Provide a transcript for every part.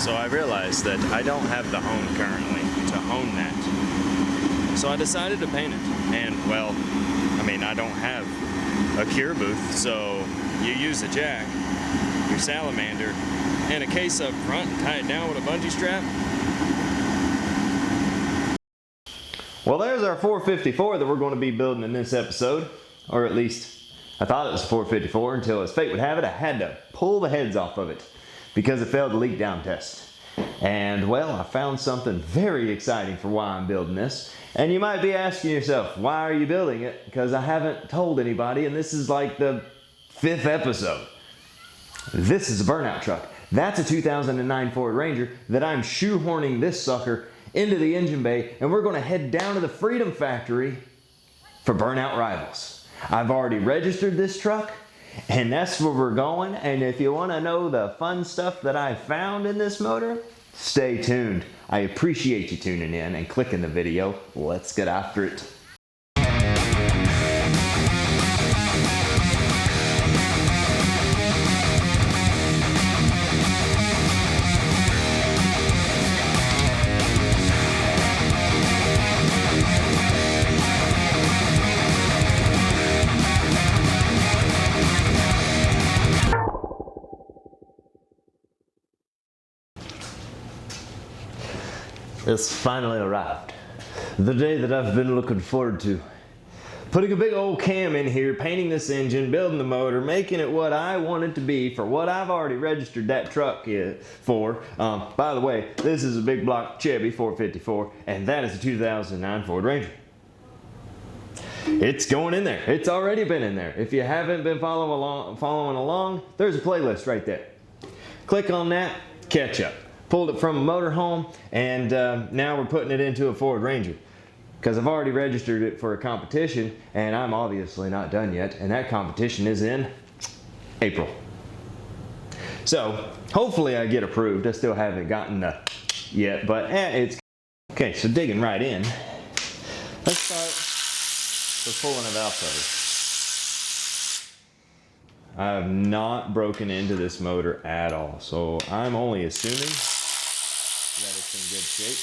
So I realized that I don't have the hone currently to hone that. So I decided to paint it. And well, I mean, I don't have a cure booth, so you use a jack, your salamander, and a case up front and tie it down with a bungee strap. Well, there's our 454 that we're going to be building in this episode, or at least I thought it was 454 until as fate would have it, I had to pull the heads off of it because it failed the leak down test. And well, I found something very exciting for why I'm building this. And you might be asking yourself, why are you building it? Because I haven't told anybody, and this is like the 5th episode. This is a Burnout truck. That's a 2009 Ford Ranger that I'm shoehorning this sucker into the engine bay, and we're going to head down to the Freedom Factory for Burnout Rivals. I've already registered this truck, and that's where we're going. And if you want to know the fun stuff that I found in this motor, stay tuned. I appreciate you tuning in and clicking the video. Let's get after it. It's finally arrived. The day that I've been looking forward to. Putting a big old cam in here, painting this engine, building the motor, making it what I want it to be for what I've already registered that truck for. By the way, this is a big block Chevy 454, and that is a 2009 Ford Ranger. It's going in there. It's already been in there. If you haven't been following along, there's a playlist right there. Click on that, catch up. Pulled it from a motorhome, and now we're putting it into a Ford Ranger because I've already registered it for a competition, and I'm obviously not done yet, and that competition is in April. So hopefully I get approved. I still haven't gotten the yet, but it's okay. So digging right in, let's start with pulling it out of. I have not broken into this motor at all, so I'm only assuming that it's in good shape.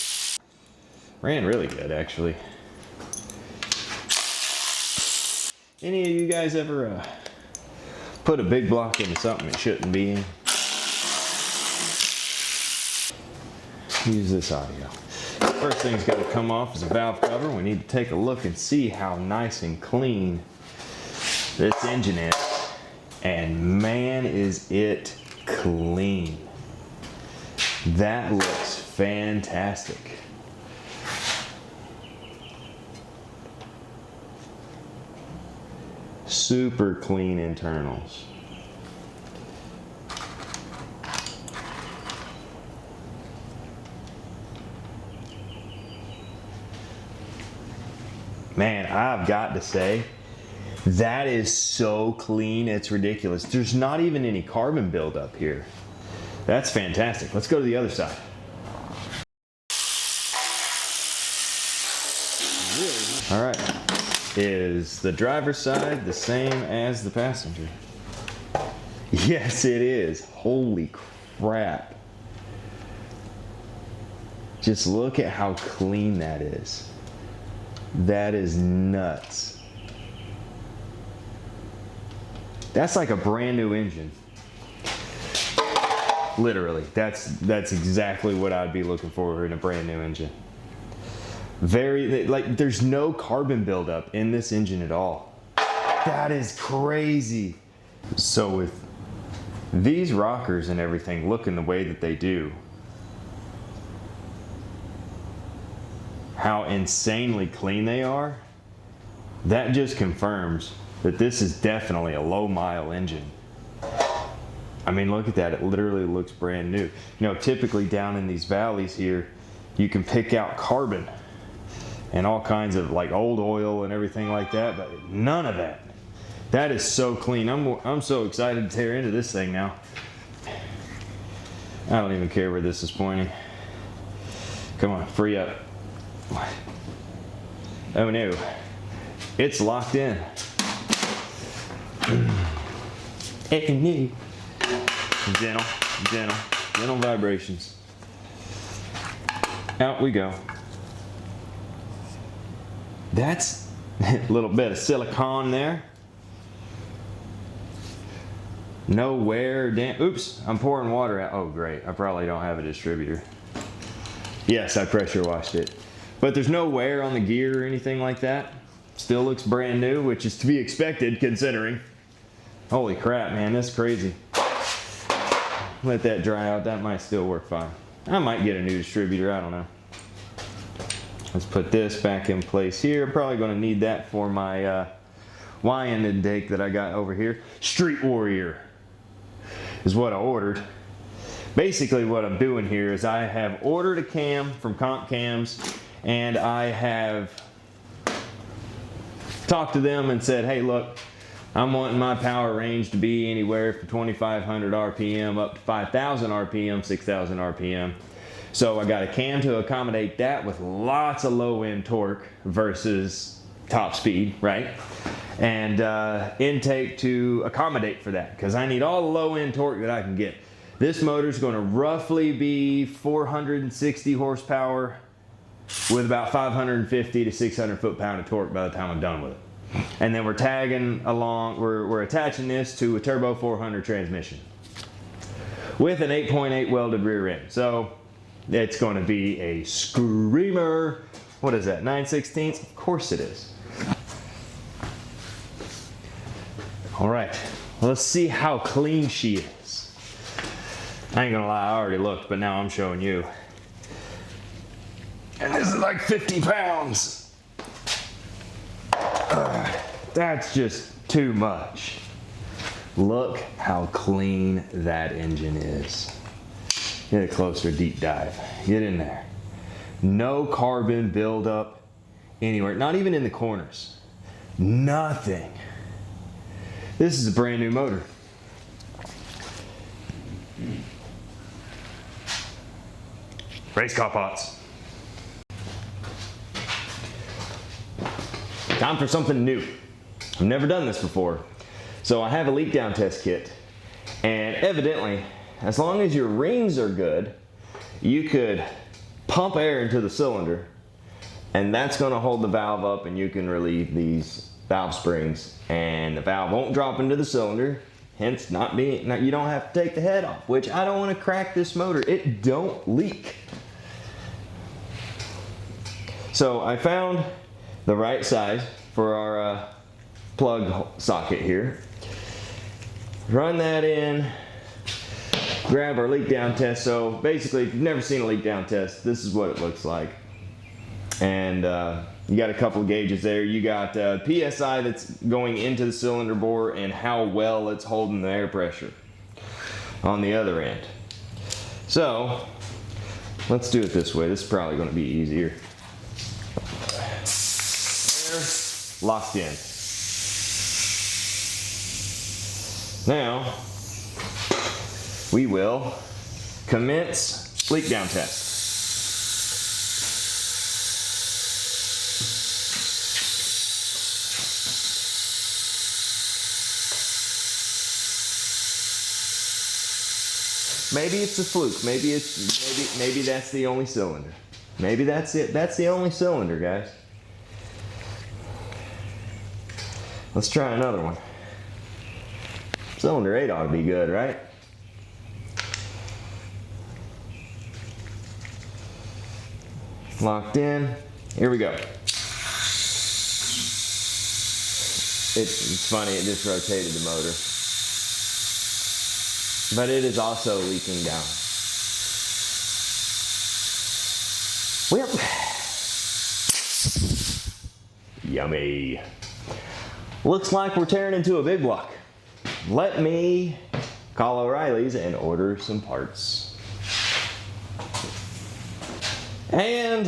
Ran really good, actually. Any of you guys ever put a big block into something it shouldn't be in? Use this audio. First thing's got to come off is a valve cover. We need to take a look and see how nice and clean this engine is. And man, is it clean. That looks fantastic. Super clean internals. Man, I've got to say, that is so clean, it's ridiculous. There's not even any carbon buildup here. That's fantastic. Let's go to the other side. All right. Is the driver's side the same as the passenger? Yes, it is. Holy crap. Just look at how clean that is. That is nuts. That's like a brand new engine. Literally, that's exactly what I'd be looking for in a brand new engine. There's no carbon buildup in this engine at all. That is crazy. So with these rockers and everything looking the way that they do, how insanely clean they are, that just confirms that this is definitely a low mile engine. I mean, look at that. It literally looks brand new. You know, typically down in these valleys here, you can pick out carbon and all kinds of like old oil and everything like that, but none of that. That is so clean. I'm so excited to tear into this thing now. I don't even care where this is pointing. Come on, free up. Oh no, it's locked in. Gentle vibrations. Out we go. That's a little bit of silicone there. No wear, oops, I'm pouring water out. Oh great, I probably don't have a distributor. Yes, I pressure washed it. But there's no wear on the gear or anything like that. Still looks brand new, which is to be expected considering. Holy crap, man, that's crazy. Let that dry out, that might still work fine. I might get a new distributor, I don't know. Let's put this back in place here. I'm probably gonna need that for my wine intake that I got over here. Street Warrior is what I ordered. Basically what I'm doing here is I have ordered a cam from Comp Cams, and I have talked to them and said, hey look, I'm wanting my power range to be anywhere from 2,500 RPM up to 5,000 RPM, 6,000 RPM. So I got a cam to accommodate that with lots of low end torque versus top speed, right? And intake to accommodate for that, because I need all the low end torque that I can get. This motor is going to roughly be 460 horsepower with about 550 to 600 foot-pound of torque by the time I'm done with it. And then we're tagging along, we're attaching this to a turbo 400 transmission with an 8.8 welded rear end. So it's going to be a screamer. What is that, 9/16? Of course it is. All right, let's see how clean she is. I ain't gonna lie, I already looked, but now I'm showing you. And this is like 50 pounds. That's just too much. Look how clean that engine is. Get a closer deep dive. Get in there. No carbon buildup anywhere, not even in the corners. Nothing. This is a brand new motor. Race car pots. Time for something new. I've never done this before. So I have a leak down test kit, and evidently, as long as your rings are good, you could pump air into the cylinder, and that's going to hold the valve up, and you can relieve these valve springs, and the valve won't drop into the cylinder, hence you don't have to take the head off, which I don't want to crack this motor. It don't leak. So I found the right size for our plug socket here. Run that in, grab our leak down test. So basically, if you've never seen a leak down test, this is what it looks like. And you got a couple of gauges there. You got PSI that's going into the cylinder bore and how well it's holding the air pressure on the other end. So let's do it this way. This is probably going to be easier. Air locked in. Now we will commence leak down test. Maybe it's a fluke. Maybe that's the only cylinder. Maybe that's it. That's the only cylinder, guys. Let's try another one. Cylinder 8 ought to be good, right? Locked in. Here we go. It's funny, it just rotated the motor. But it is also leaking down. Well, yummy. Looks like we're tearing into a big block. Let me call O'Reilly's and order some parts. And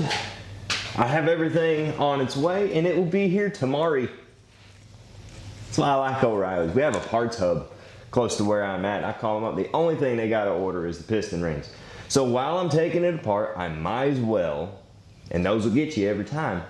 I have everything on its way, and it will be here tomorrow. That's why I like O'Reilly's. We have a parts hub close to where I'm at. I call them up. The only thing they got to order is the piston rings. So while I'm taking it apart, I might as well, and those will get you every time,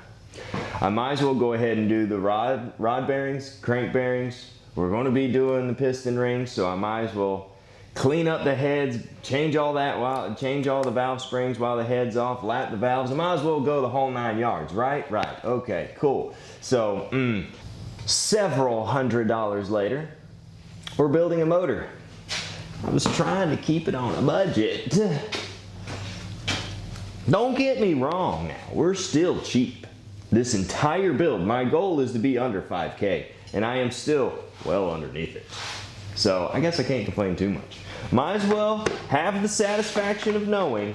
I might as well go ahead and do the rod bearings, crank bearings. We're going to be doing the piston rings, so I might as well clean up the heads, change all the valve springs while the head's off, lap the valves. I might as well go the whole 9 yards, right? Right, okay, cool. So, several $100s later, we're building a motor. I was trying to keep it on a budget. Don't get me wrong now, we're still cheap. This entire build, my goal is to be under 5K, and I am still well underneath it. So I guess I can't complain too much. Might as well have the satisfaction of knowing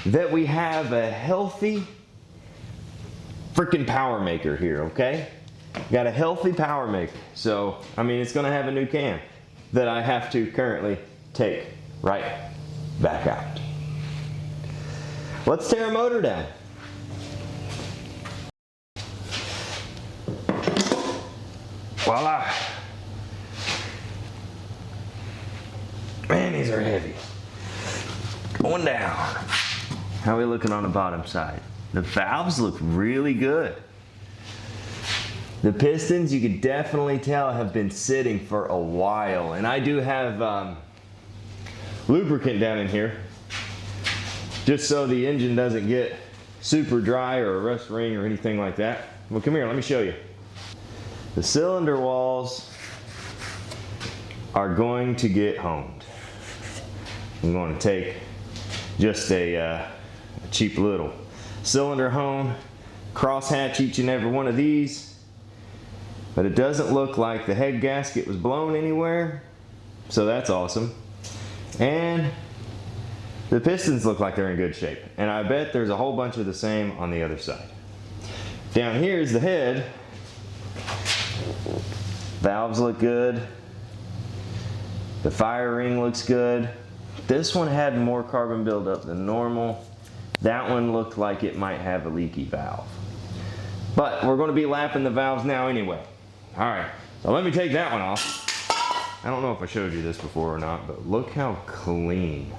that we have a healthy freaking power maker here, okay? Got a healthy power maker. So, I mean, it's gonna have a new cam that I have to currently take right back out. Let's tear a motor down. Voila. Man, these are heavy. Going down. How are we looking on the bottom side? The valves look really good. The pistons, you can definitely tell, have been sitting for a while. And I do have lubricant down in here, just so the engine doesn't get super dry or a rust ring or anything like that. Well, come here, let me show you. The cylinder walls are going to get honed. I'm going to take just a cheap little cylinder hone, crosshatch each and every one of these, but it doesn't look like the head gasket was blown anywhere, so that's awesome. And the pistons look like they're in good shape, and I bet there's a whole bunch of the same on the other side. Down here is the head. Valves look good. The fire ring looks good. This one had more carbon buildup than normal. That one looked like it might have a leaky valve. But we're going to be lapping the valves now anyway. All right, so let me take that one off. I don't know if I showed you this before or not, but look how clean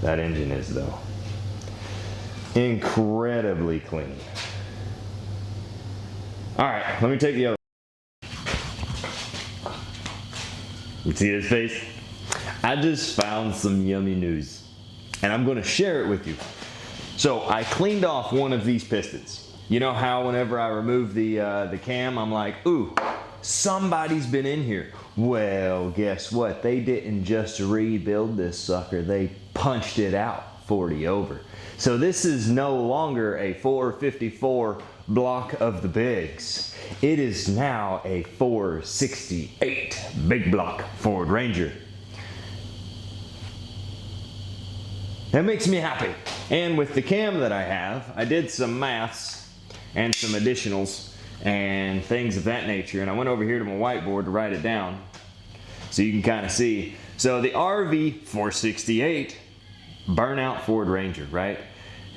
that engine is though. Incredibly clean. All right, let me take the other. You see his face? I just found some yummy news, and I'm going to share it with you. So I cleaned off one of these pistons. You know how whenever I remove the cam, I'm like, ooh, somebody's been in here. Well, guess what? They didn't just rebuild this sucker. They punched it out 40 over. So this is no longer a 454 block of the bigs. It is now a 468 big block Ford Ranger. That makes me happy. And with the cam that I have, I did some maths and some additionals and things of that nature. And I went over here to my whiteboard to write it down so you can kind of see. So the RV 468 Burnout Ford Ranger, right?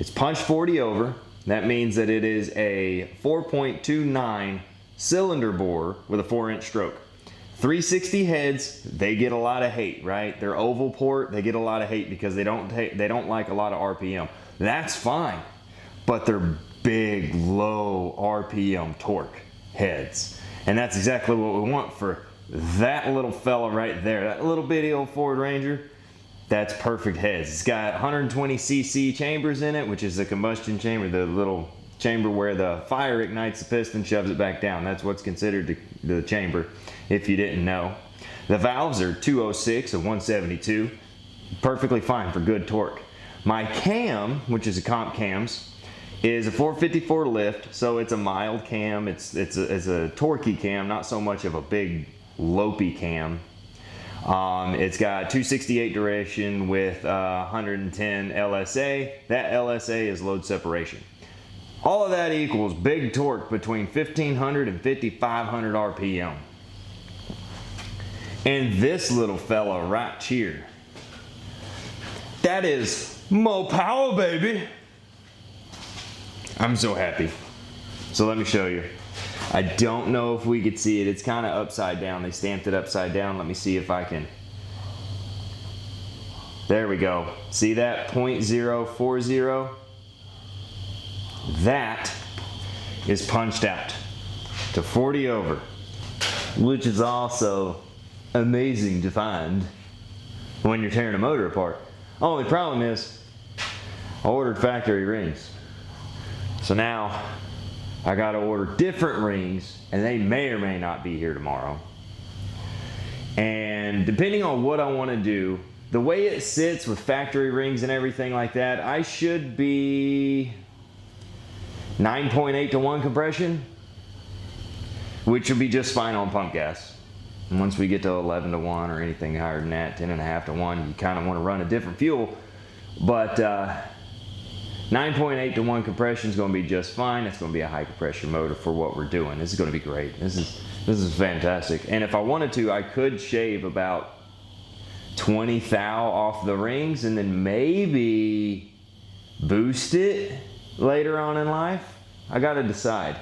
It's punched 40 over. That means that it is a 4.29 cylinder bore with a 4-inch stroke. 360 heads, they get a lot of hate, right? They're oval port, they get a lot of hate because they don't like a lot of RPM. That's fine, but they're big, low RPM torque heads. And that's exactly what we want for that little fella right there. That little bitty old Ford Ranger, that's perfect heads. It's got 120cc chambers in it, which is the combustion chamber, the little chamber where the fire ignites the piston, shoves it back down. That's what's considered the chamber, if you didn't know. The valves are 206 of 172, perfectly fine for good torque. My cam, which is a comp cams, is a 454 lift, so it's a mild cam. It's a torquey cam, not so much of a big lopey cam. It's got 268 duration with 110 LSA. That LSA is load separation. All of that equals big torque between 1500 and 5500 RPM. And this little fella right here, that is mo power, baby. I'm so happy. So let me show you. I don't know if we could see it. It's kind of upside down. They stamped it upside down. Let me see if I can. There we go. See that? 0.040? That is punched out to 40 over, which is also amazing to find. when you're tearing a motor apart. Only problem is I ordered factory rings. So now I gotta order different rings, and they may or may not be here tomorrow. And depending on what I wanna do, the way it sits with factory rings and everything like that, I should be 9.8 to 1 compression, which would be just fine on pump gas. And once we get to 11 to 1 or anything higher than that, 10.5 to 1, you kind of want to run a different fuel. But 9.8 to 1 compression is going to be just fine. It's going to be a high compression motor for what we're doing. This is going to be great. This is fantastic. And if I wanted to, I could shave about 20 thou off the rings and then maybe boost it later on in life. I got to decide.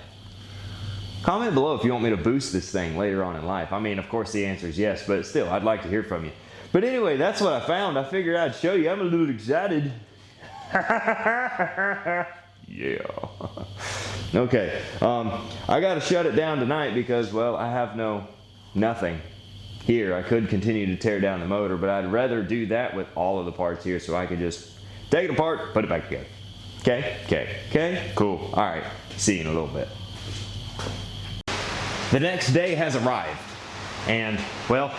Comment below if you want me to boost this thing later on in life. I mean, of course the answer is yes, but still, I'd like to hear from you. But anyway, that's what I found. I figured I'd show you. I'm a little excited. Yeah. Okay. I got to shut it down tonight because, well, I have nothing here. I could continue to tear down the motor, but I'd rather do that with all of the parts here so I could just take it apart, put it back together. Okay? Cool. All right. See you in a little bit. The next day has arrived, and, well,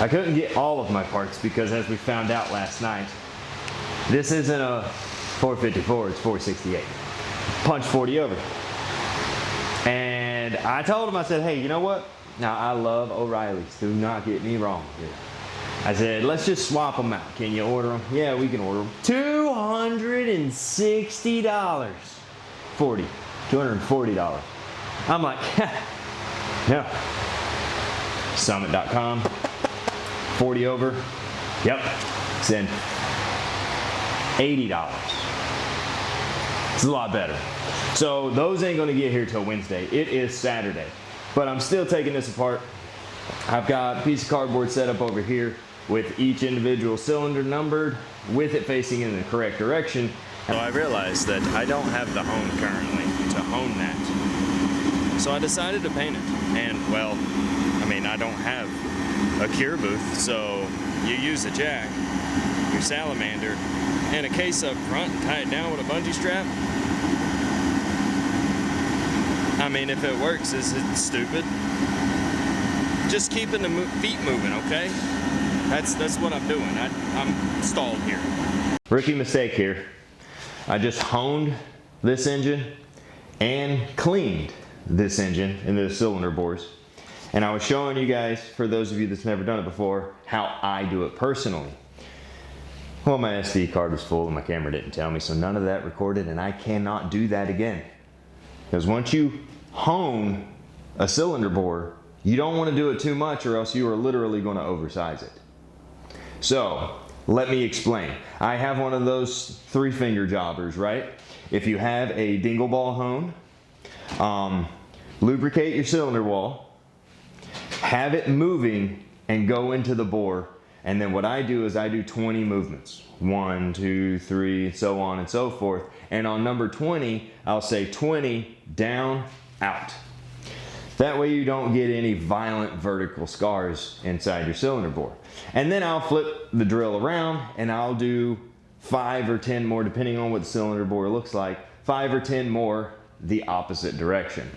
I couldn't get all of my parts because, as we found out last night, this isn't a 454, it's 468. Punch 40 over. And I told him, I said, hey, you know what? Now, I love O'Reilly's. Do not get me wrong here. I said, let's just swap them out. Can you order them? Yeah, we can order them. $260. $240. I'm like, no. Summit.com. 40 over. Yep. Send. $80. It's a lot better. So those ain't gonna get here till Wednesday. It is Saturday. But I'm still taking this apart. I've got a piece of cardboard set up over here with each individual cylinder numbered, with it facing in the correct direction. So I realized that I don't have the hone currently to hone that. So I decided to paint it. And, well, I mean, I don't have a cure booth, so you use a jack, your salamander, and a case up front and tie it down with a bungee strap. I mean, if it works, is it stupid? Just keeping the feet moving, okay? That's what I'm doing. I'm stalled here. Rookie mistake here. I just honed this engine and cleaned this engine into the cylinder bores. And I was showing you guys, for those of you that's never done it before, how I do it personally. Well, my SD card was full and my camera didn't tell me, so none of that recorded, and I cannot do that again. Because once you hone a cylinder bore, you don't want to do it too much or else you are literally going to oversize it. So, let me explain. I have one of those 3-finger jobbers, right? If you have a dingle ball hone, lubricate your cylinder wall, have it moving, and go into the bore. And then what I do is I do 20 movements. 1, 2, 3, so on and so forth. And on number 20, I'll say 20, down, out. That way you don't get any violent vertical scars inside your cylinder bore. And then I'll flip the drill around and I'll do 5 or 10 more, depending on what the cylinder bore looks like, 5 or 10 more the opposite direction.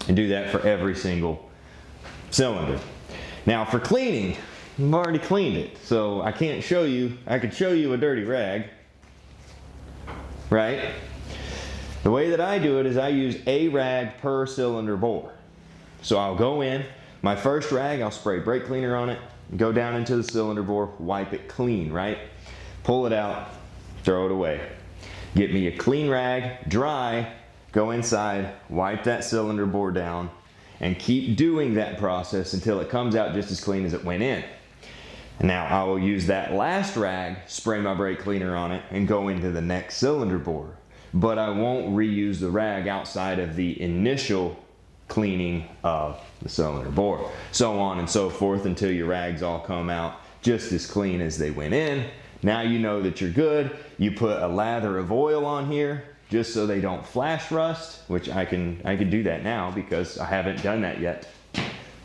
And do that for every single cylinder. Now for cleaning, I've already cleaned it, so I can't show you. I could show you a dirty rag, right? The way that I do it is I use a rag per cylinder bore. So I'll go in, my first rag, I'll spray brake cleaner on it, go down into the cylinder bore, wipe it clean, right? Pull it out, throw it away. Get me a clean rag, dry, go inside, wipe that cylinder bore down, and keep doing that process until it comes out just as clean as it went in. Now I will use that last rag, spray my brake cleaner on it, and go into the next cylinder bore. But I won't reuse the rag outside of the initial cleaning of the cylinder bore. So on and so forth until your rags all come out just as clean as they went in. Now you know that you're good. You put a lather of oil on here just so they don't flash rust, which I can do that now because I haven't done that yet.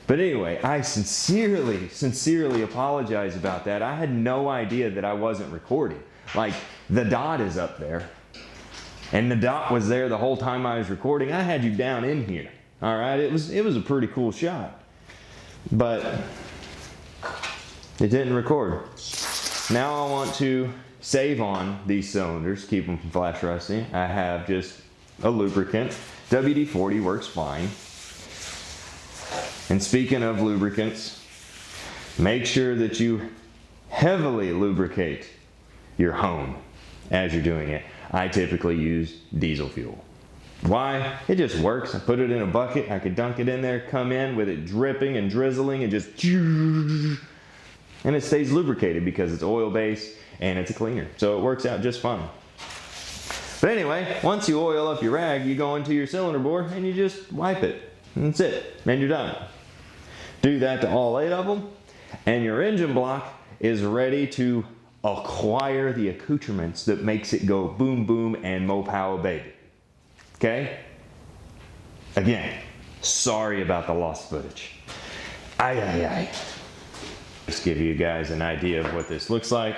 But anyway, I sincerely apologize about that. I had no idea that I wasn't recording. Like, the dot is up there, and the dot was there the whole time I was recording. I had you down in here, all right? It was a pretty cool shot, but it didn't record. Now I want to save on these cylinders, keep them from flash rusting. I have just a lubricant. WD-40 works fine. And speaking of lubricants, make sure that you heavily lubricate your hone as you're doing it. I typically use diesel fuel. Why? It just works. I put it in a bucket, I could dunk it in there, come in with it dripping and drizzling and just, and it stays lubricated because it's oil-based and it's a cleaner. So it works out just fine. But anyway, once you oil up your rag, you go into your cylinder bore and you just wipe it. And that's it. Then you're done. Do that to all 8 of them, and your engine block is ready to acquire the accoutrements that makes it go boom boom and POWA baby. Okay? Again, sorry about the lost footage. Just give you guys an idea of what this looks like.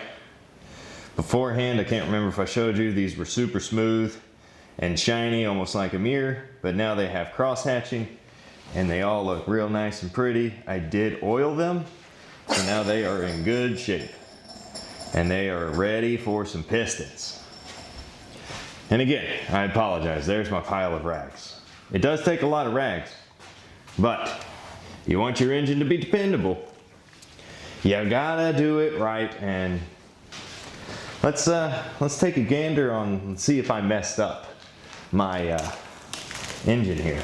Beforehand, I can't remember if I showed you, these were super smooth and shiny, almost like a mirror, but now they have cross hatching and they all look real nice and pretty. I did oil them, so now they are in good shape and they are ready for some pistons. And again, I apologize, there's my pile of rags. It does take a lot of rags, but you want your engine to be dependable. You gotta do it right, and let's take a gander on and see if I messed up my engine here.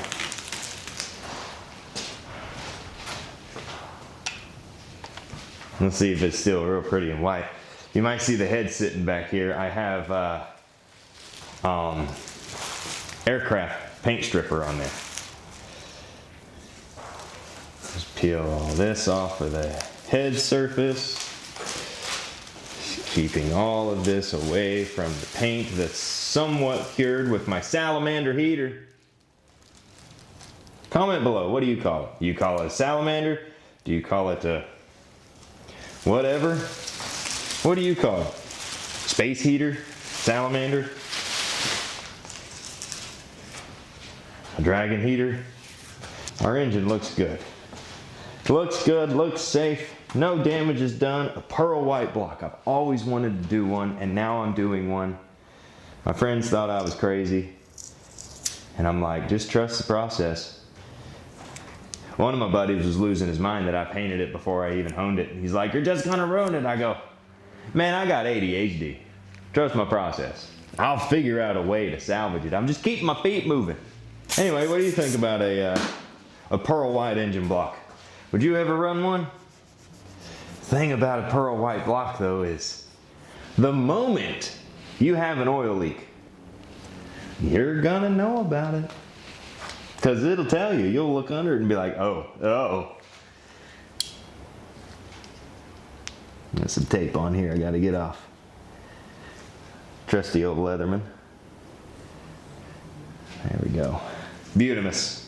Let's see if it's still real pretty and white. You might see the head sitting back here. I have aircraft paint stripper on there. Just peel all this off of the head surface. Keeping all of this away from the paint that's somewhat cured with my salamander heater. Comment below, what do you call it? Do you call it a salamander? Do you call it a whatever? What do you call it? Space heater? Salamander? A dragon heater? Our engine looks good. Looks good, looks safe. No damage is done. A pearl white block. I've always wanted to do one, and now I'm doing one. My friends thought I was crazy, and I'm like, just trust the process. One of my buddies was losing his mind that I painted it before I even honed it. He's like, you're just gonna ruin it. I go, man, I got ADHD. Trust my process. I'll figure out a way to salvage it. I'm just keeping my feet moving. Anyway, what do you think about a pearl white engine block? Would you ever run one? Thing about a pearl white block though is the moment you have an oil leak, you're gonna know about it. Because it'll tell you. You'll look under it and be like, oh. There's some tape on here I gotta get off. Trusty old Leatherman. There we go. Beautimous.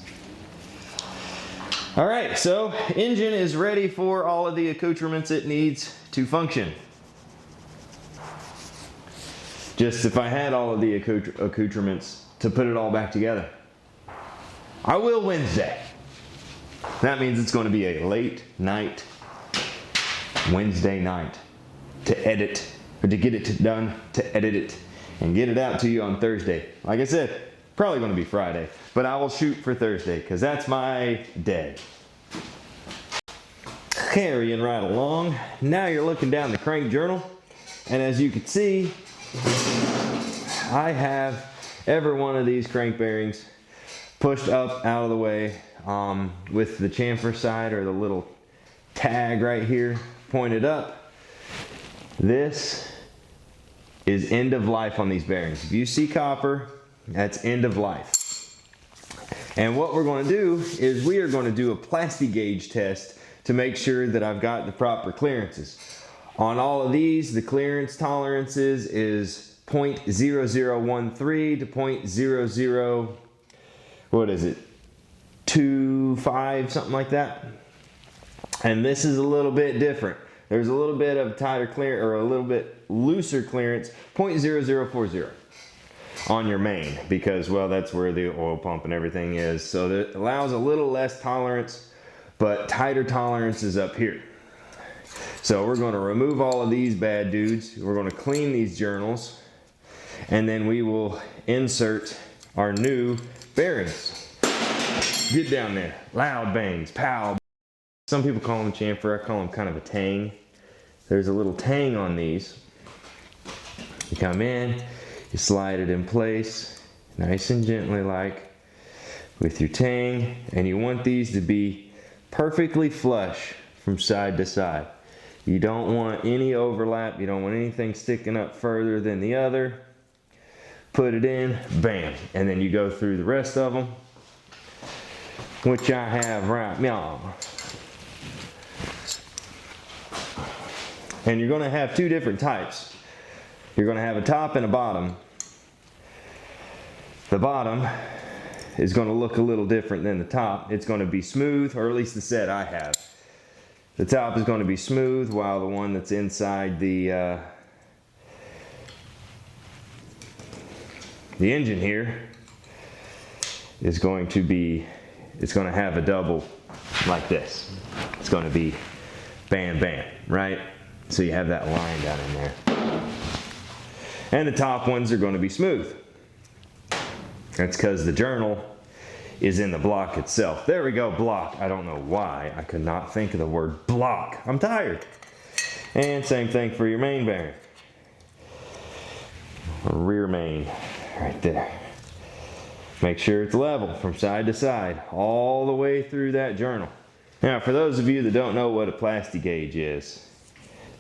All right, so engine is ready for all of the accoutrements it needs to function. Just if I had all of the accoutrements to put it all back together. I will Wednesday. That means it's going to be a late night Wednesday night to edit, or to get it done, to edit it, and get it out to you on Thursday. Like I said, probably going to be Friday, but I will shoot for Thursday because that's my day. Carrying right along. Now you're looking down the crank journal, and as you can see, I have every one of these crank bearings pushed up out of the way with the chamfer side, or the little tag right here pointed up. This is end of life on these bearings. If you see copper, that's end of life. And what we're going to do is we are going to do a plasti gauge test to make sure that I've got the proper clearances. On all of these, the clearance tolerances is 0.0013 to 0.00, what is it, 25, something like that. And this is a little bit different. There's a little bit of tighter clearance, or a little bit looser clearance, 0.0040 on your main, because, well, that's where the oil pump and everything is. So that allows a little less tolerance, but tighter tolerance is up here. So we're going to remove all of these bad dudes. We're going to clean these journals, and then we will insert our new bearings. Get down there. Loud bangs. Pow. Some people call them chamfer. I call them kind of a tang. There's a little tang on these. You come in, you slide it in place, nice and gently like, with your tang, and you want these to be perfectly flush from side to side. You don't want any overlap. You don't want anything sticking up further than the other. Put it in, bam, and then you go through the rest of them, which I have right now. And you're going to have two different types. You're going to have a top and a bottom. The bottom is going to look a little different than the top. It's going to be smooth, or at least the set I have. The top is going to be smooth, while the one that's inside the engine here is going to be, it's going to have a double like this. It's going to be bam, bam, right? So you have that line down in there. And the top ones are going to be smooth. That's because the journal is in the block itself. There we go, block. I don't know why I could not think of the word block. I'm tired. And same thing for your main bearing. Rear main, right there. Make sure it's level from side to side, all the way through that journal. Now, for those of you that don't know what a plasti gauge is,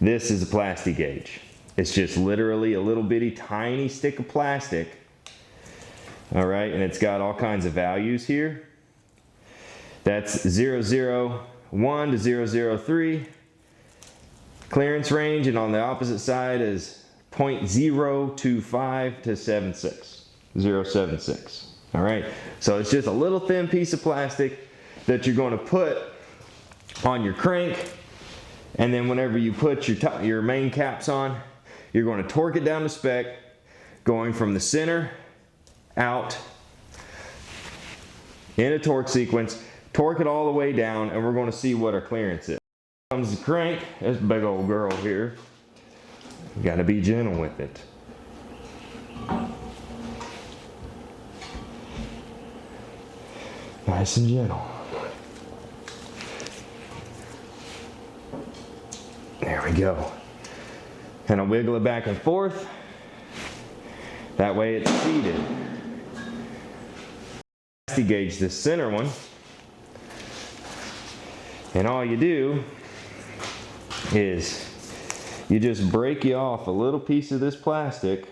this is a plasti gauge. It's just literally a little bitty tiny stick of plastic. All right, and it's got all kinds of values here. That's 001 to 003 clearance range, and on the opposite side is 0.025 to 076. All right, so it's just a little thin piece of plastic that you're going to put on your crank, and then whenever you put your main caps on, you're going to torque it down to spec, going from the center out in a torque sequence, torque it all the way down, and we're going to see what our clearance is. Here comes the crank, this big old girl here. You got to be gentle with it. Nice and gentle. There we go. And I'll wiggle it back and forth. That way it's seated. Plasti gauge this center one. And all you do is you just break you off a little piece of this plastic.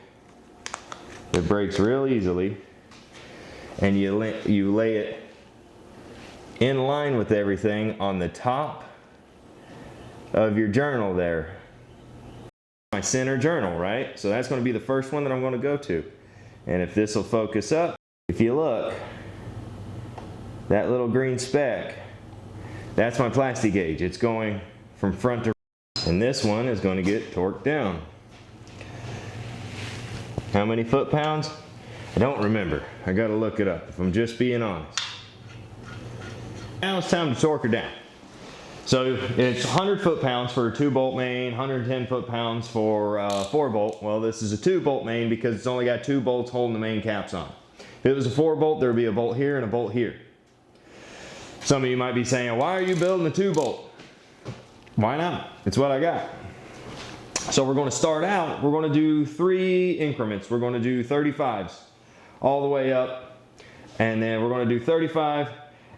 It breaks real easily. And you lay it in line with everything on the top of your journal there. My center journal, right? So that's going to be the first one that I'm going to go to. And if this will focus up, if you look, that little green speck, that's my plasti gauge. It's going from front to right. And this one is going to get torqued down. How many foot-pounds? I don't remember. I got to look it up if I'm just being honest. Now it's time to torque her down. So it's 100 foot-pounds for a 2-bolt main, 110 foot-pounds for a 4-bolt. Well, this is a 2-bolt main because it's only got 2 bolts holding the main caps on. If it was a 4-bolt, there would be a bolt here and a bolt here. Some of you might be saying, why are you building a 2-bolt? Why not? It's what I got. So we're going to start out, we're going to do 3 increments. We're going to do 35s all the way up, and then we're going to do 35,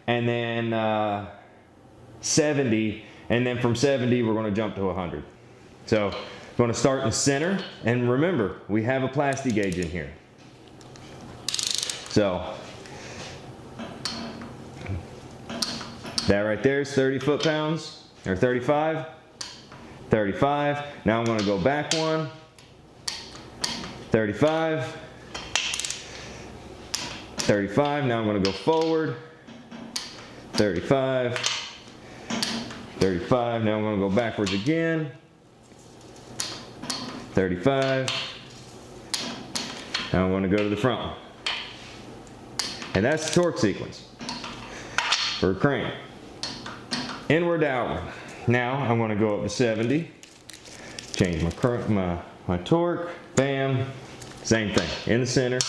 and then 70, and then from 70 we're going to jump to 100. So we're going to start in the center, and remember, we have a plasti gauge in here. So that right there is 30 foot-pounds, or 35. 35. Now I'm going to go back one. 35. 35. Now I'm going to go forward. 35. 35, now I'm gonna go backwards again. 35. Now I'm gonna go to the front one. And that's the torque sequence for a crane. Inward to outward. Now I'm gonna go up to 70. Change my torque, bam, same thing, in the center.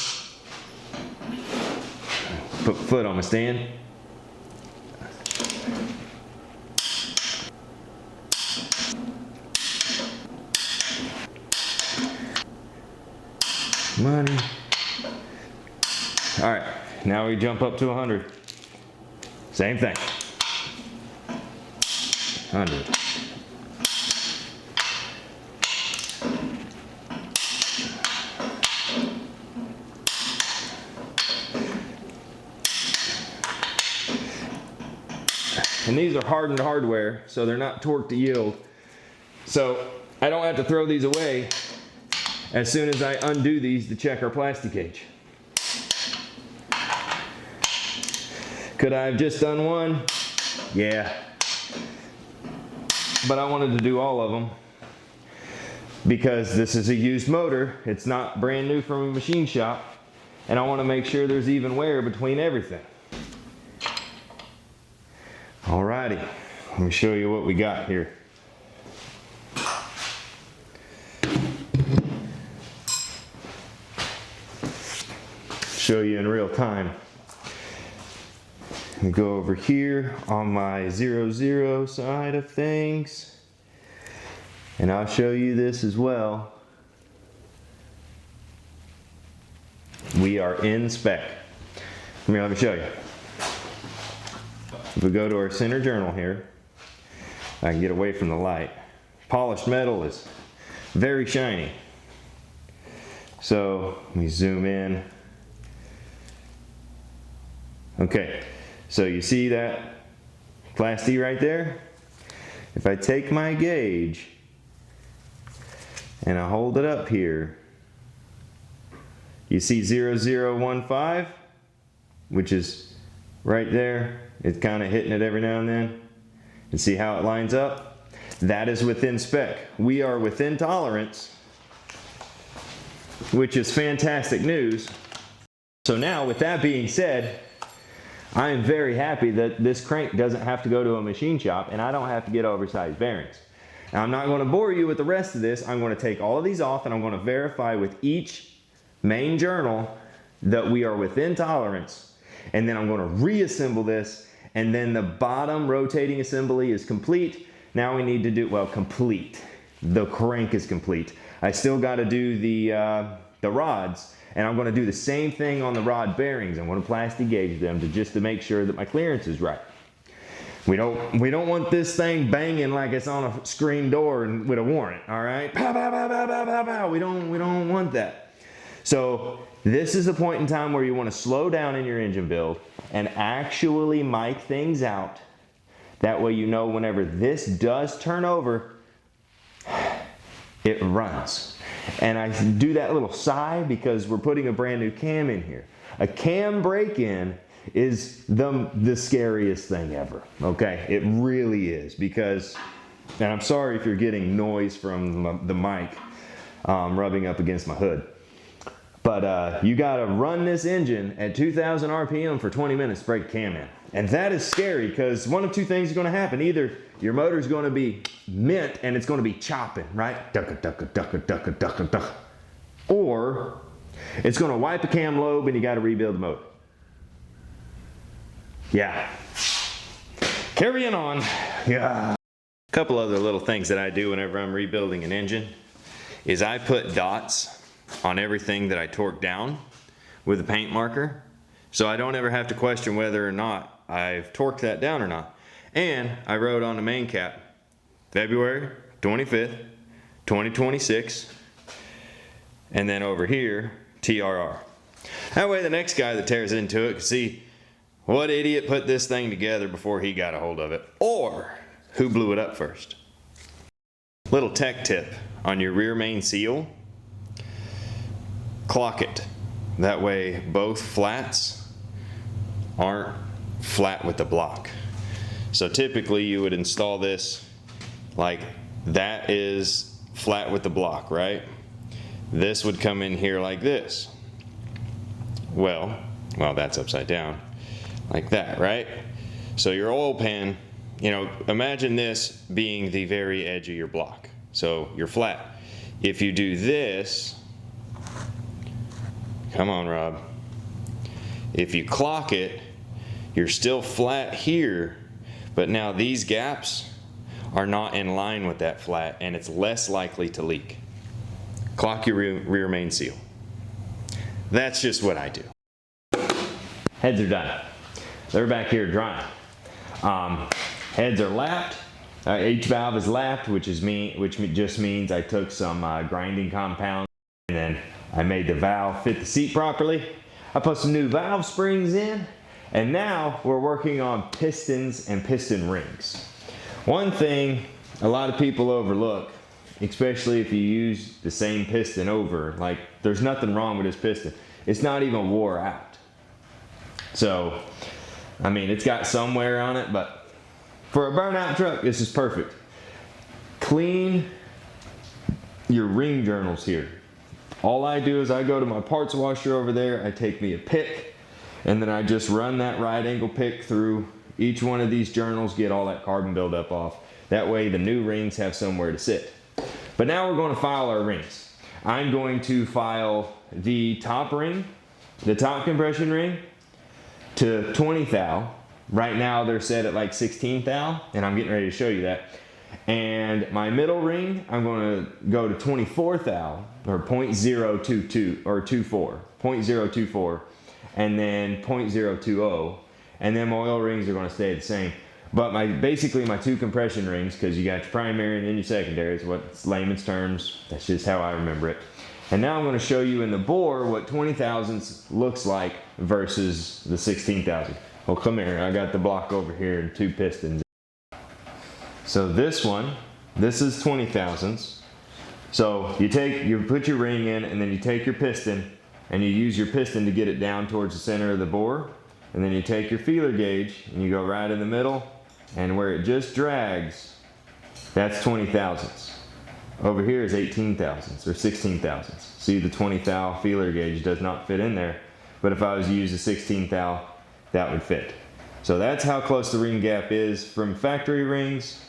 Put my foot on my stand. Money. All right, now we jump up to 100. Same thing. 100. And these are hardened hardware, so they're not torqued to yield. So I don't have to throw these away as soon as I undo these to check our plastic gauge. Could I have just done one? Yeah. But I wanted to do all of them because this is a used motor. It's not brand new from a machine shop. And I want to make sure there's even wear between everything. Alrighty, let me show you what we got here. Show you in real time. Let me go over here on my 0-0 side of things, and I'll show you this as well. We are in spec. Let me show you. If we go to our center journal here, I can get away from the light. Polished metal is very shiny. So let me zoom in. Okay, so you see that Class D right there? If I take my gauge and I hold it up here, you see 0015, which is right there. It's kind of hitting it every now and then. And see how it lines up? That is within spec. We are within tolerance, which is fantastic news. So now, with that being said, I am very happy that this crank doesn't have to go to a machine shop and I don't have to get oversized bearings. Now, I'm not going to bore you with the rest of this. I'm going to take all of these off and I'm going to verify with each main journal that we are within tolerance. And then I'm going to reassemble this, and then the bottom rotating assembly is complete. Now we need to do, well, complete. The crank is complete. I still got to do the rods, and I'm going to do the same thing on the rod bearings. I'm going to plastic gauge them just to make sure that my clearance is right. We don't want this thing banging like it's on a screen door and with a warrant. All right, pow, pow, pow, pow, pow, pow, pow. We don't want that. So this is a point in time where you want to slow down in your engine build and actually mic things out. That way you know whenever this does turn over, it runs. And I do that little sigh because we're putting a brand new cam in here. A cam break-in is the scariest thing ever, okay? It really is, because, and I'm sorry if you're getting noise from the mic rubbing up against my hood. But you gotta run this engine at 2,000 RPM for 20 minutes to break the cam in. And that is scary because one of two things is gonna happen. Either your motor's gonna be mint and it's gonna be chopping, right? Ducka, ducka, ducka, ducka, ducka, ducka. Or it's gonna wipe a cam lobe and you gotta rebuild the motor. Yeah. Carrying on. Yeah. A couple other little things that I do whenever I'm rebuilding an engine is I put dots on everything that I torque down with a paint marker, so I don't ever have to question whether or not I've torqued that down or not. And I wrote on the main cap, February 25th, 2026, and then over here, TRR. That way the next guy that tears into it can see what idiot put this thing together before he got a hold of it, or who blew it up first. Little tech tip on your rear main seal, clock it. That way both flats aren't flat with the block. So typically you would install this like that is flat with the block, right? This would come in here like this. Well, that's upside down, like that, right? So your oil pan, you know, imagine this being the very edge of your block. So you're flat. If you do this, come on, Rob. If you clock it, you're still flat here, but now these gaps are not in line with that flat, and it's less likely to leak. Clock your rear main seal. That's just what I do. Heads are done. They're back here drying. Heads are lapped. Each valve is lapped, which just means I took some grinding compound and then I made the valve fit the seat properly. I put some new valve springs in, and now we're working on pistons and piston rings. One thing a lot of people overlook, especially if you use the same piston over, like there's nothing wrong with this piston. It's not even wore out. So, I mean, it's got some wear on it, but for a burnout truck, this is perfect. Clean your ring journals here. All I do is I go to my parts washer over there, I take me a pick, and then I just run that right angle pick through each one of these journals, get all that carbon buildup off. That way the new rings have somewhere to sit. But now we're going to file our rings. I'm going to file the top ring, the top compression ring, to 20 thou. Right now they're set at like 16 thou, and I'm getting ready to show you that. And my middle ring, I'm going to go to 24 thou, or 0.022, or 0.024, and then 0.020, and then my oil rings are going to stay the same. But basically my two compression rings, because you got your primary and then your secondary, is what's layman's terms. That's just how I remember it. And now I'm going to show you in the bore what 20 thousandths looks like versus the 16 thousand. Well, come here. I got the block over here and two pistons. So this one, this is 20 thousandths. So you put your ring in, and then you take your piston and you use your piston to get it down towards the center of the bore. And then you take your feeler gauge and you go right in the middle, and where it just drags, that's 20 thousandths. Over here is 18 thousandths or 16 thousandths. See, the 20 thou feeler gauge does not fit in there, but if I was to use a 16 thou, that would fit. So that's how close the ring gap is from factory rings.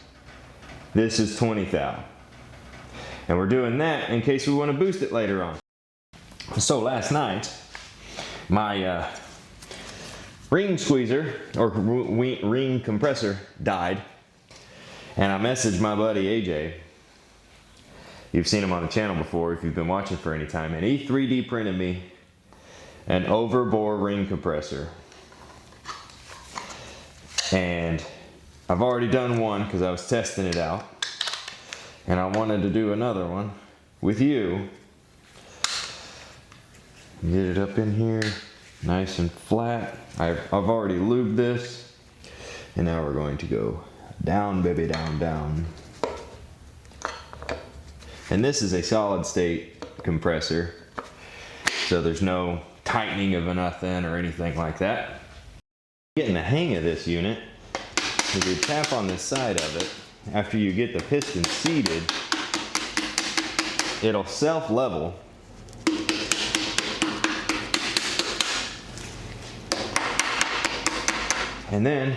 This is 20 thou. And we're doing that in case we want to boost it later on. So last night, my ring squeezer, or ring compressor, died. And I messaged my buddy AJ. You've seen him on the channel before if you've been watching for any time. And he 3D printed me an overbore ring compressor. And I've already done one because I was testing it out. And I wanted to do another one with you. Get it up in here, nice and flat. I've already lubed this. And now we're going to go down, baby, down, down. And this is a solid state compressor, so there's no tightening of nothing or anything like that. Getting the hang of this unit, if you tap on the side of it, after you get the piston seated, it'll self-level. And then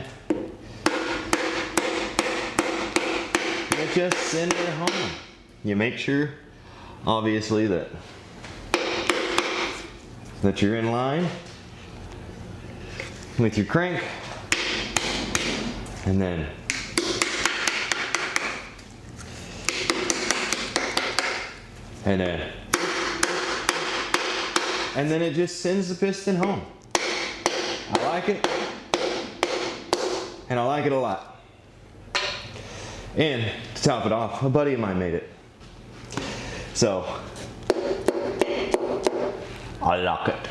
you just send it home. You make sure, obviously, that you're in line with your crank, and then it just sends the piston home. I like it, and I like it a lot. And to top it off, a buddy of mine made it. So, I like it.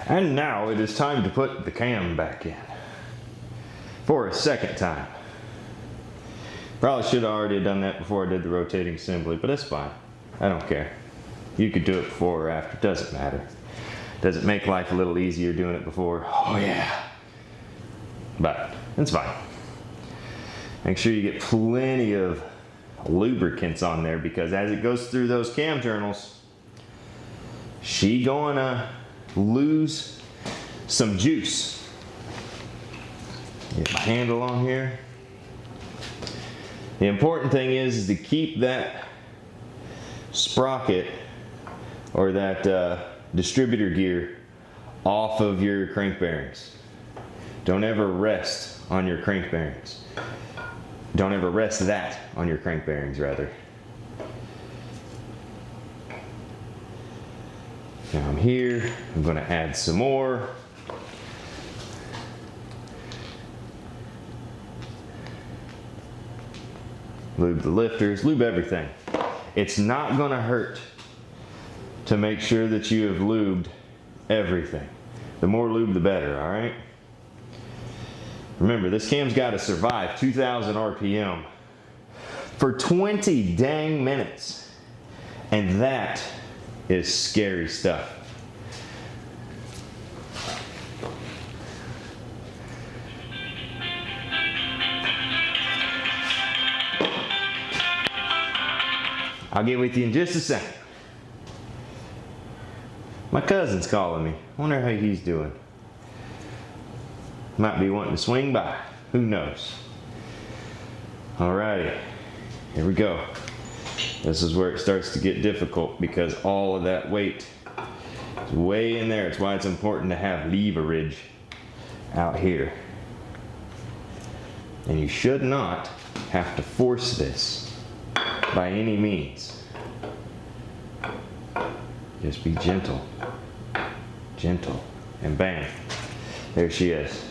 And now it is time to put the cam back in. For a second time. Probably should have already done that before I did the rotating assembly, but that's fine. I don't care. You could do it before or after, doesn't matter. Does it make life a little easier doing it before? Oh yeah. But That's fine. Make sure you get plenty of lubricants on there, because as it goes through those cam journals, she gonna lose some juice. Get my handle on here. The important thing is to keep that sprocket or that distributor gear off of your crank bearings. Don't ever rest on your crank bearings. Don't ever rest that on your crank bearings, rather. Now I'm here, I'm gonna add some more. Lube the lifters, lube everything. It's not gonna hurt to make sure that you have lubed everything. The more lube, the better, all right? Remember, this cam's gotta survive 2,000 RPM for 20 dang minutes. And that is scary stuff. I'll get with you in just a second. My cousin's calling me. Wonder how he's doing. Might be wanting to swing by. Who knows? Alrighty, here we go. This is where it starts to get difficult because all of that weight is way in there. It's why it's important to have leverage out here. And you should not have to force this by any means. Just be gentle, gentle, and bam, there she is.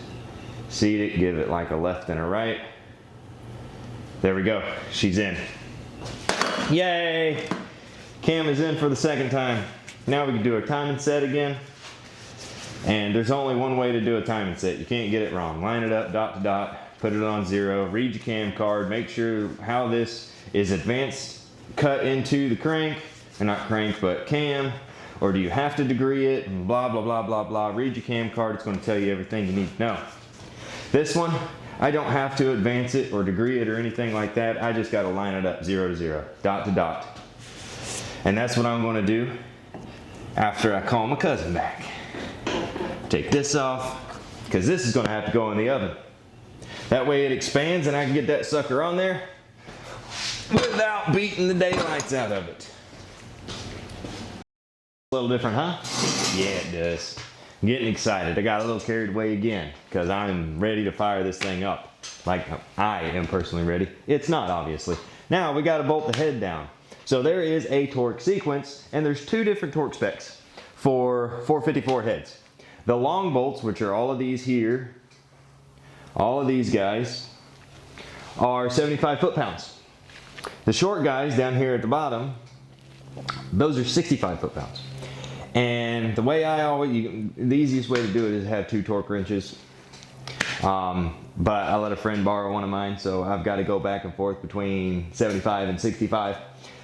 Seat it, give it like a left and a right. There we go, she's in. Yay! Cam is in for the second time. Now we can do a timing set again. And there's only one way to do a timing set. You can't get it wrong. Line it up dot to dot, put it on 0, read your cam card, make sure how this is advanced cut into the crank, or not crank, but cam, or do you have to degree it, and blah, blah, blah, blah, blah. Read your cam card, it's gonna tell you everything you need to know. This one, I don't have to advance it or degree it or anything like that. I just gotta line it up 0 to 0, dot to dot. And that's what I'm gonna do after I call my cousin back. Take this off, because this is gonna have to go in the oven. That way it expands and I can get that sucker on there without beating the daylights out of it. A little different, huh? Yeah, it does. I'm getting excited. I got a little carried away again because I'm ready to fire this thing up. Like I am personally ready. It's not, obviously. Now we got to bolt the head down. So there is a torque sequence, and there's two different torque specs for 454 heads. The long bolts, which are all of these here, all of these guys, are 75 foot-pounds. The short guys down here at the bottom, those are 65 foot-pounds. And the way I always, the easiest way to do it is have 2 torque wrenches. But I let a friend borrow one of mine, so I've got to go back and forth between 75 and 65.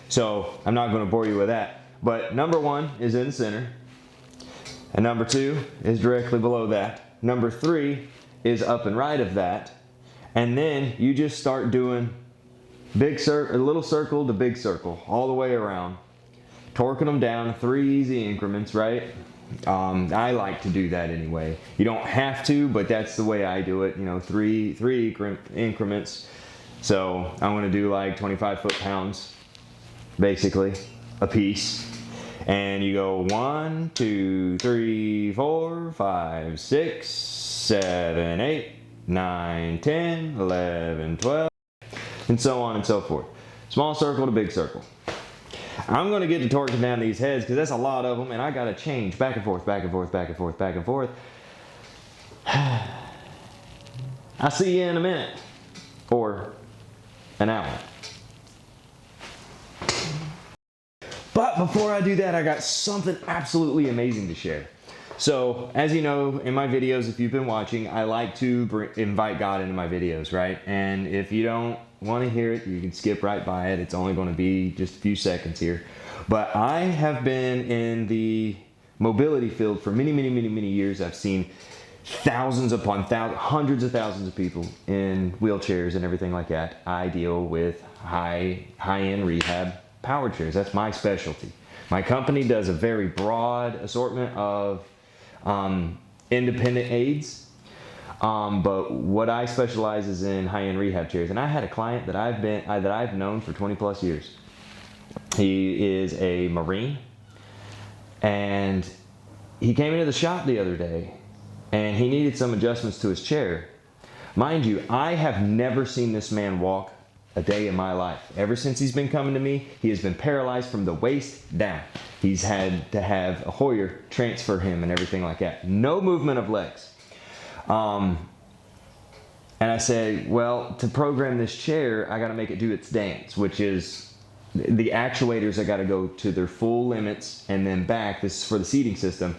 So I'm not going to bore you with that. But number 1 is in the center. And number 2 is directly below that. Number 3 is up and right of that. And then you just start doing big circle, a little circle to big circle, all the way around. Torquing them down 3 easy increments, right? I like to do that anyway. You don't have to, but that's the way I do it. You know, three increments. So I'm going to do like 25 foot-pounds, basically, a piece. And you go 1, 2, 3, 4, 5, 6, 7, 8, 9, 10, 11, 12, and so on and so forth. Small circle to big circle. I'm going to get to torquing down these heads because that's a lot of them, and I got to change back and forth, back and forth, back and forth, back and forth. I'll see you in a minute or an hour. But before I do that, I got something absolutely amazing to share. So, as you know, in my videos, if you've been watching, I like to invite God into my videos, right? And if you don't want to hear it, you can skip right by it. It's only going to be just a few seconds here. But I have been in the mobility field for many, many, many, many years. I've seen thousands upon thousands, hundreds of thousands of people in wheelchairs and everything like that. I deal with high-end rehab power chairs. That's my specialty. My company does a very broad assortment of independent aids, but what I specialize is in high-end rehab chairs. And I had a client that I've known for 20 plus years. He is a Marine, and he came into the shop the other day, and he needed some adjustments to his chair. Mind you, I have never seen this man walk a day in my life. Ever since he's been coming to me, he has been paralyzed from the waist down. He's had to have a Hoyer transfer him and everything like that. No movement of legs. And I said, well, to program this chair, I got to make it do its dance, which is the actuators. I got to go to their full limits and then back. This is for the seating system.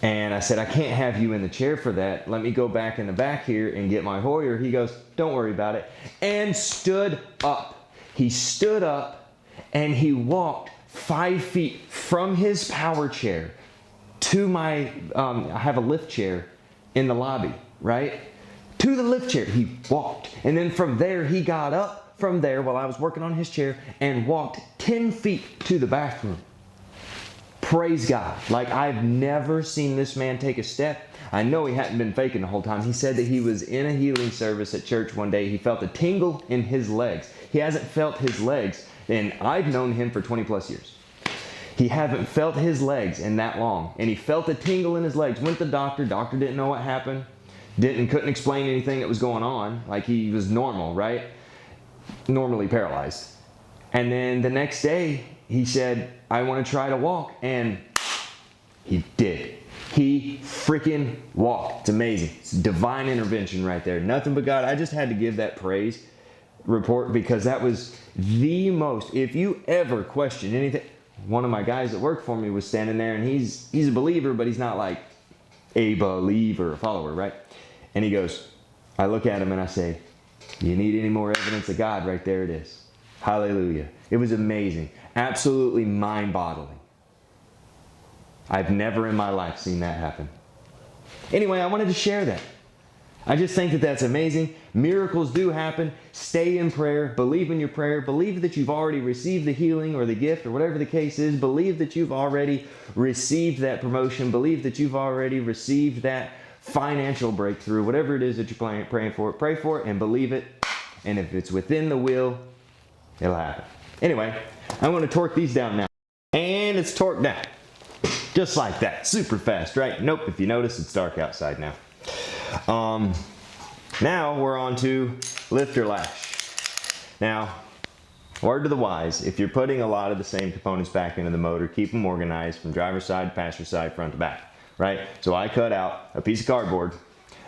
And I said, I can't have you in the chair for that. Let me go back in the back here and get my Hoyer. He goes, don't worry about it. And stood up. He stood up and he walked 5 feet from his power chair to my, I have a lift chair in the lobby, right? To the lift chair, he walked. And then from there, he got up from there while I was working on his chair and walked 10 feet to the bathroom. Praise God. Like, I've never seen this man take a step. I know he hadn't been faking the whole time. He said that he was in a healing service at church one day. He felt a tingle in his legs. He hasn't felt his legs, and I've known him for 20 plus years. He hasn't felt his legs in that long, and he felt a tingle in his legs. Went to the doctor. Doctor didn't know what happened. Couldn't explain anything that was going on. Like, he was normal, right? Normally paralyzed. And then the next day, he said, I want to try to walk. And he did. He freaking walked. It's amazing. It's divine intervention right there. Nothing but God. I just had to give that praise report because that was the most. If you ever question anything, one of my guys that worked for me was standing there, and he's a believer, but he's not like a believer, a follower, right? And he goes, I look at him and I say, you need any more evidence of God? Right there it is. Hallelujah. It was amazing. Absolutely mind-boggling. I've never in my life seen that happen. Anyway, I wanted to share that. I just think that that's amazing. Miracles do happen. Stay in prayer. Believe in your prayer. Believe that you've already received the healing or the gift or whatever the case is. Believe that you've already received that promotion. Believe that you've already received that financial breakthrough. Whatever it is that you're praying for, pray for it and believe it. And if it's within the will, it'll happen. Anyway, I'm going to torque these down now. And it's torqued down. Just like that. Super fast, right? Nope. If you notice, it's dark outside now. Now we're on to lifter lash. Now, word to the wise, if you're putting a lot of the same components back into the motor, keep them organized from driver's side, passenger side, front to back, right? So I cut out a piece of cardboard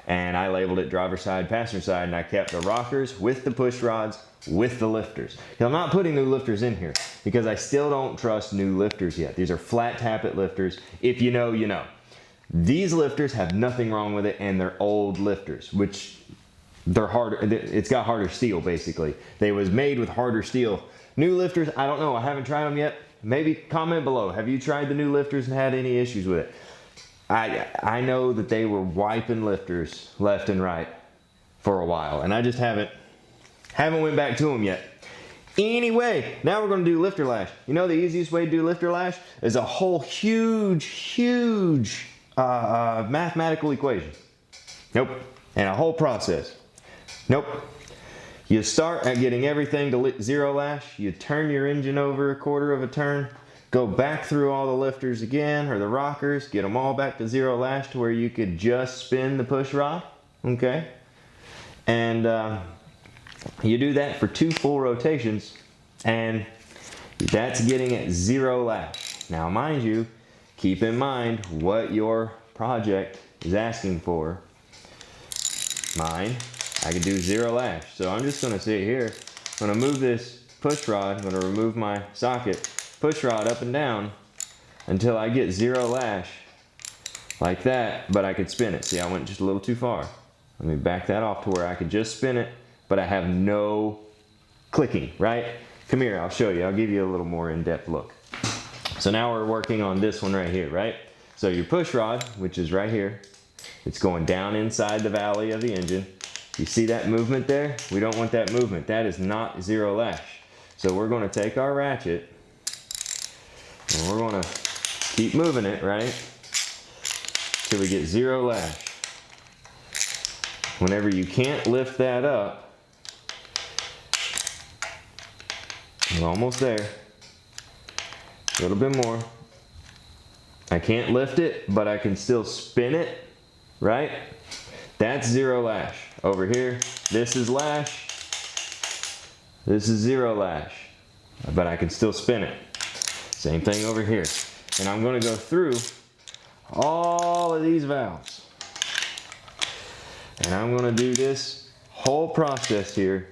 and I labeled it driver's side, passenger side, and I kept the rockers with the push rods with the lifters. Now, I'm not putting new lifters in here because I still don't trust new lifters yet. These are flat tappet lifters. If you know, you know. These lifters have nothing wrong with it, and they're old lifters, which they're harder. It's got harder steel, basically. They was made with harder steel. New lifters, I don't know. I haven't tried them yet. Maybe comment below. Have you tried the new lifters and had any issues with it? I know that they were wiping lifters left and right for a while, and I just haven't went back to them yet. Anyway, now we're going to do lifter lash. You know the easiest way to do lifter lash is a whole huge mathematical equation. Nope. And a whole process. Nope. You start at getting everything to zero lash. You turn your engine over a quarter of a turn. Go back through all the lifters again, or the rockers. Get them all back to zero lash to where you could just spin the push rod. Okay? And you do that for 2 full rotations, and that's getting at zero lash. Now, mind you, keep in mind what your project is asking for. Mine, I can do zero lash. So I'm just going to sit here. I'm going to move this push rod. I'm going to remove my socket, push rod up and down until I get zero lash like that, but I could spin it. See, I went just a little too far. Let me back that off to where I could just spin it, but I have no clicking, right? Come here, I'll show you. I'll give you a little more in-depth look. So now we're working on this one right here, right? So your push rod, which is right here, It's going down inside the valley of the engine. You see that movement there? We don't want that movement. That is not zero lash. So we're going to take our ratchet and we're going to keep moving it, right? Till we get zero lash. Whenever you can't lift that up, we're almost there. A little bit more. I can't lift it, but I can still spin it, right? That's zero lash. Over here, this is lash. This is zero lash, but I can still spin it. Same thing over here. And I'm going to go through all of these valves. And I'm going to do this whole process here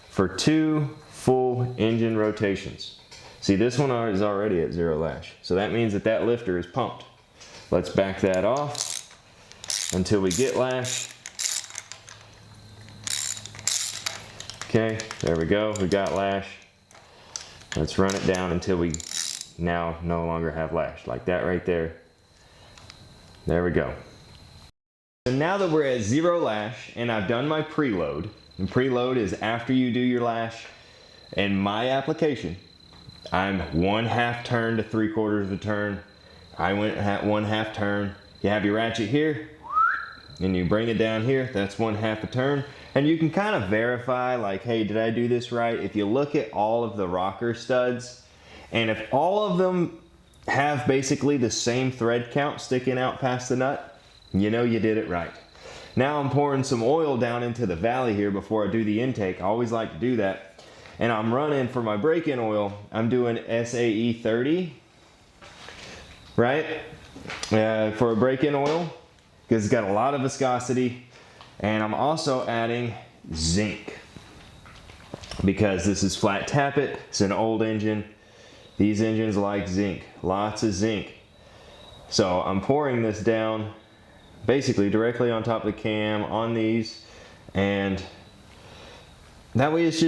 for 2 full engine rotations. See, this one is already at zero lash. So that means that that lifter is pumped. Let's back that off until we get lash. Okay, there we go. We got lash. Let's run it down until we now no longer have lash. Like that right there. There we go. So now that we're at zero lash and I've done my preload, and preload is after you do your lash, in my application, I'm 1/2 turn to 3/4 of a turn. I went at 1/2 turn. You have your ratchet here, and you bring it down here. That's 1/2 a turn. And you can kind of verify, like, hey, did I do this right? If you look at all of the rocker studs, and if all of them have basically the same thread count sticking out past the nut, you know you did it right. Now I'm pouring some oil down into the valley here before I do the intake. I always like to do that. And I'm running for my break-in oil, I'm doing SAE 30, right? For a break-in oil, because it's got a lot of viscosity. And I'm also adding zinc, because this is flat tappet, it's an old engine. These engines like zinc, lots of zinc. So I'm pouring this down basically directly on top of the cam on these, and that way it's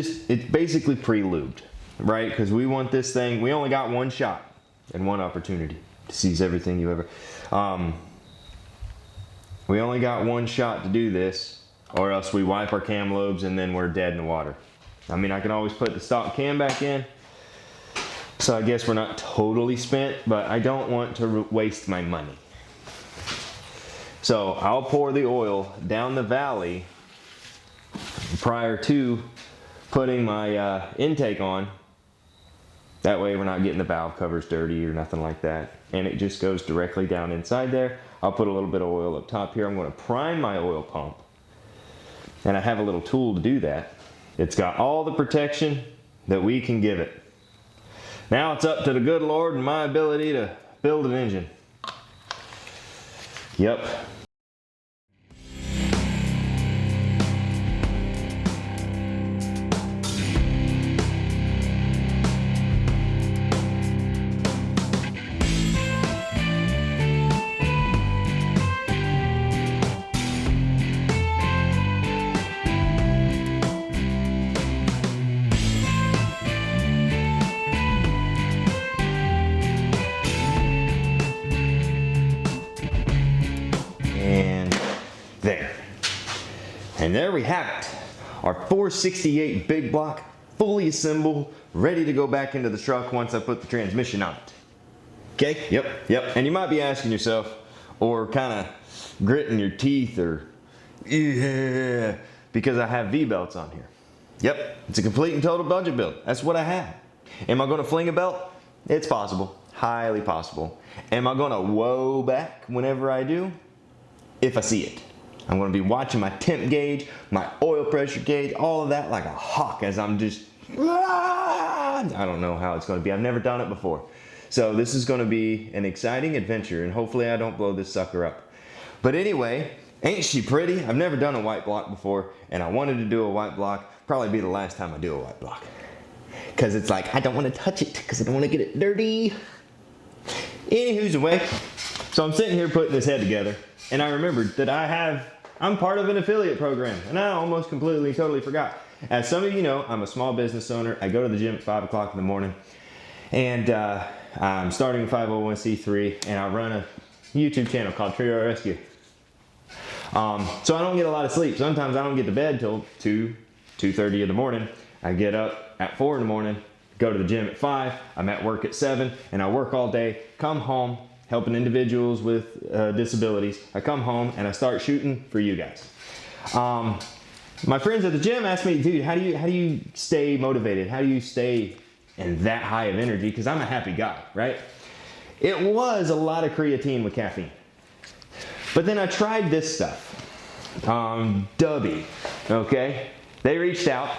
basically pre-lubed, right? Because we want this thing, we only got one shot and one opportunity to seize everything you ever. We only got one shot to do this, or else we wipe our cam lobes and then we're dead in the water. I mean, I can always put the stock cam back in, so I guess we're not totally spent, but I don't want to waste my money. So I'll pour the oil down the valley prior to putting my intake on. That way we're not getting the valve covers dirty or nothing like that. And it just goes directly down inside there. I'll put a little bit of oil up top here. I'm going to prime my oil pump. And I have a little tool to do that. It's got all the protection that we can give it. Now it's up to the good Lord and my ability to build an engine. Yep. And there we have it, our 468 big block, fully assembled, ready to go back into the truck once I put the transmission on it. Okay, yep. And you might be asking yourself, or kind of gritting your teeth, or, yeah, because I have V-belts on here. Yep, it's a complete and total budget build. That's what I have. Am I going to fling a belt? It's possible, highly possible. Am I going to whoa back whenever I do? If I see it. I'm going to be watching my temp gauge, my oil pressure gauge, all of that like a hawk as I'm just, I don't know how it's going to be. I've never done it before. So this is going to be an exciting adventure, and hopefully I don't blow this sucker up. But anyway, ain't she pretty? I've never done a white block before, and I wanted to do a white block. Probably be the last time I do a white block. Because it's like, I don't want to touch it because I don't want to get it dirty. Anywho's away. So I'm sitting here putting this head together, and I remembered that I'm part of an affiliate program, and I almost completely, totally forgot. As some of you know, I'm a small business owner. I go to the gym at 5 o'clock in the morning, and I'm starting a 501c3, and I run a YouTube channel called Trio Rescue. So I don't get a lot of sleep. Sometimes I don't get to bed till 2:30 in the morning. I get up at 4 in the morning, go to the gym at 5, I'm at work at 7, and I work all day, come home, helping individuals with disabilities. I come home and I start shooting for you guys. My friends at the gym asked me, dude, how do you stay motivated? How do you stay in that high of energy? Because I'm a happy guy, right? It was a lot of creatine with caffeine. But then I tried this stuff. Dubby, okay? They reached out,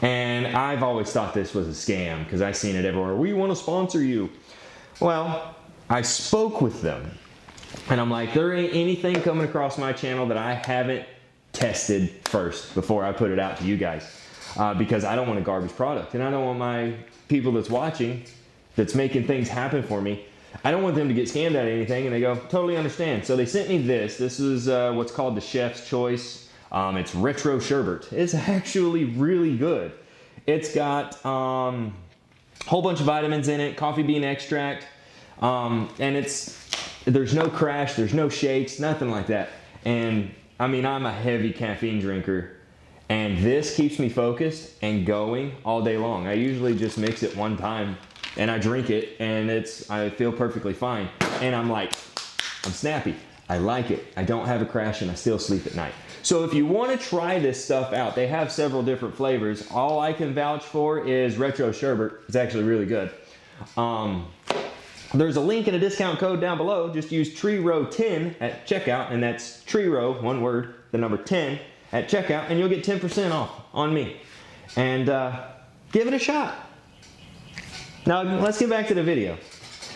and I've always thought this was a scam because I've seen it everywhere. We want to sponsor you. Well, I spoke with them, and I'm like, there ain't anything coming across my channel that I haven't tested first before I put it out to you guys, because I don't want a garbage product, and I don't want my people that's watching, that's making things happen for me, I don't want them to get scammed out of anything. And they go, totally understand. So they sent me this. This is what's called the Chef's Choice. It's retro sherbet. It's actually really good. It's got a whole bunch of vitamins in it, coffee bean extract, and there's no crash, there's no shakes, nothing like that. And I mean, I'm a heavy caffeine drinker, and this keeps me focused and going all day long. I usually just mix it one time and I drink it, and I feel perfectly fine. And I'm snappy. I like it. I don't have a crash, and I still sleep at night. So if you want to try this stuff out, they have several different flavors. All I can vouch for is retro sherbet. It's actually really good. There's a link and a discount code down below. Just use TreeRow10 at checkout, and that's TreeRow, one word, the number 10 at checkout, and you'll get 10% off on me. And give it a shot. Now let's get back to the video.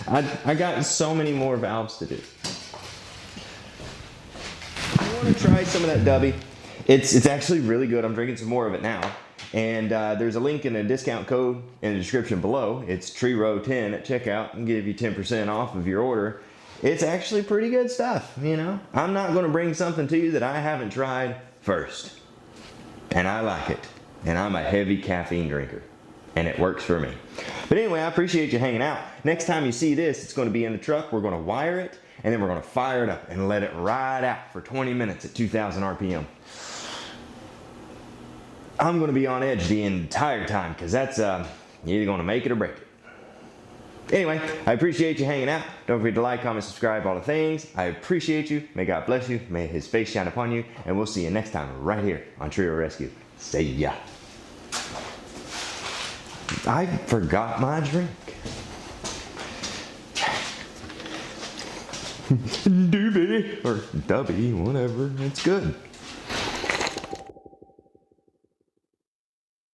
I got so many more valves to do. I want to try some of that Dubby. It's actually really good. I'm drinking some more of it now. And there's a link and a discount code in the description below. It's TreeRow10 at checkout, and give you 10% off of your order. It's actually pretty good stuff, you know. I'm not going to bring something to you that I haven't tried first. And I like it. And I'm a heavy caffeine drinker. And it works for me. But anyway, I appreciate you hanging out. Next time you see this, it's going to be in the truck. We're going to wire it, and then we're going to fire it up and let it ride out for 20 minutes at 2,000 RPM. I'm going to be on edge the entire time, because that's you're either going to make it or break it. Anyway, I appreciate you hanging out. Don't forget to like, comment, subscribe, all the things. I appreciate you. May God bless you. May His face shine upon you. And we'll see you next time right here on Trio Rescue. See ya. I forgot my drink. Doobie or Dubby, whatever. It's good.